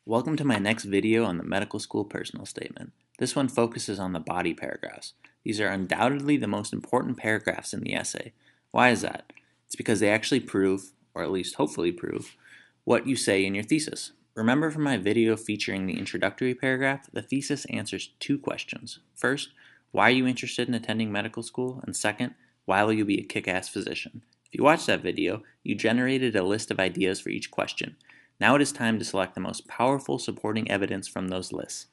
Welcome to my next video on the medical school personal statement. This one focuses on the body paragraphs. These are undoubtedly the most important paragraphs in the essay. Why is that? It's because they actually prove, or at least hopefully prove, what you say in your thesis. Remember from my video featuring the introductory paragraph, the thesis answers two questions. First, why are you interested in attending medical school? And second, why will you be a kick-ass physician? If you watched that video, you generated a list of ideas for each question. Now it is time to select the most powerful supporting evidence from those lists.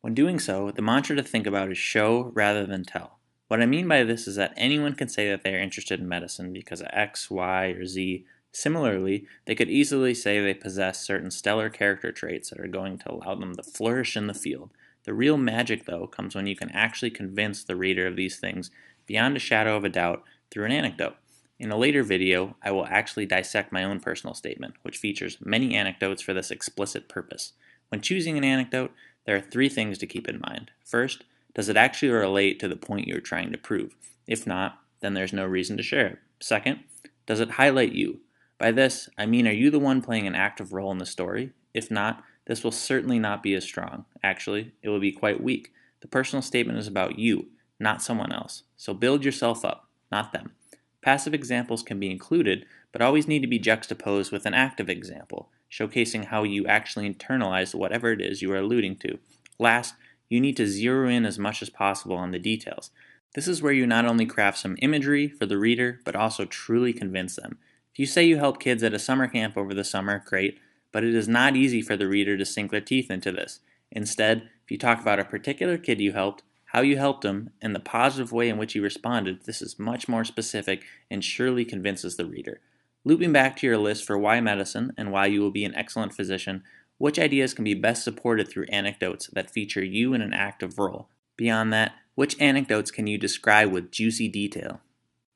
When doing so, the mantra to think about is show rather than tell. What I mean by this is that anyone can say that they are interested in medicine because of X, Y, or Z. Similarly, they could easily say they possess certain stellar character traits that are going to allow them to flourish in the field. The real magic, though, comes when you can actually convince the reader of these things beyond a shadow of a doubt through an anecdote. In a later video, I will actually dissect my own personal statement, which features many anecdotes for this explicit purpose. When choosing an anecdote, there are three things to keep in mind. First, does it actually relate to the point you're trying to prove? If not, then there's no reason to share it. Second, does it highlight you? By this, I mean, are you the one playing an active role in the story? If not, this will certainly not be as strong. Actually, it will be quite weak. The personal statement is about you, not someone else. So build yourself up, not them. Passive examples can be included, but always need to be juxtaposed with an active example, showcasing how you actually internalize whatever it is you are alluding to. Last, you need to zero in as much as possible on the details. This is where you not only craft some imagery for the reader, but also truly convince them. If you say you help kids at a summer camp over the summer, great, but it is not easy for the reader to sink their teeth into this. Instead, if you talk about a particular kid you helped, how you helped him, and the positive way in which he responded, this is much more specific and surely convinces the reader. Looping back to your list for why medicine and why you will be an excellent physician, which ideas can be best supported through anecdotes that feature you in an active role? Beyond that, which anecdotes can you describe with juicy detail?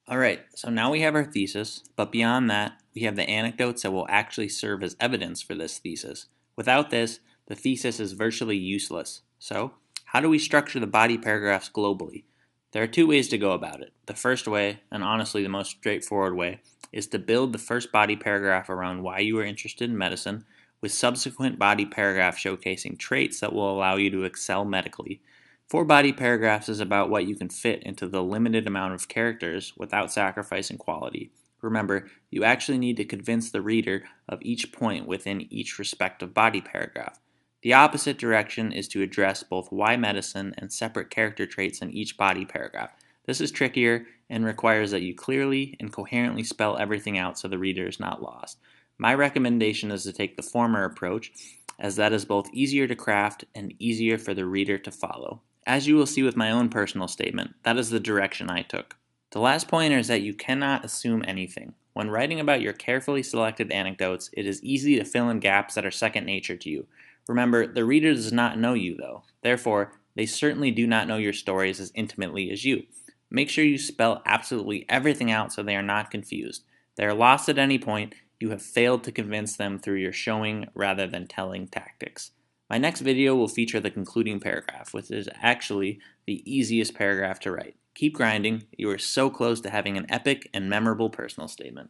Alright, so now we have our thesis, but beyond that, we have the anecdotes that will actually serve as evidence for this thesis. Without this, the thesis is virtually useless. So, how do we structure the body paragraphs globally? There are two ways to go about it. The first way, and honestly the most straightforward way, is to build the first body paragraph around why you are interested in medicine, with subsequent body paragraphs showcasing traits that will allow you to excel medically. 4 body paragraphs is about what you can fit into the limited amount of characters without sacrificing quality. Remember, you actually need to convince the reader of each point within each respective body paragraph. The opposite direction is to address both why medicine and separate character traits in each body paragraph. This is trickier and requires that you clearly and coherently spell everything out so the reader is not lost. My recommendation is to take the former approach, as that is both easier to craft and easier for the reader to follow. As you will see with my own personal statement, that is the direction I took. The last pointer is that you cannot assume anything. When writing about your carefully selected anecdotes, it is easy to fill in gaps that are second nature to you. Remember, the reader does not know you, though. Therefore, they certainly do not know your stories as intimately as you. Make sure you spell absolutely everything out so they are not confused. If they are lost at any point, you have failed to convince them through your showing rather than telling tactics. My next video will feature the concluding paragraph, which is actually the easiest paragraph to write. Keep grinding, you are so close to having an epic and memorable personal statement.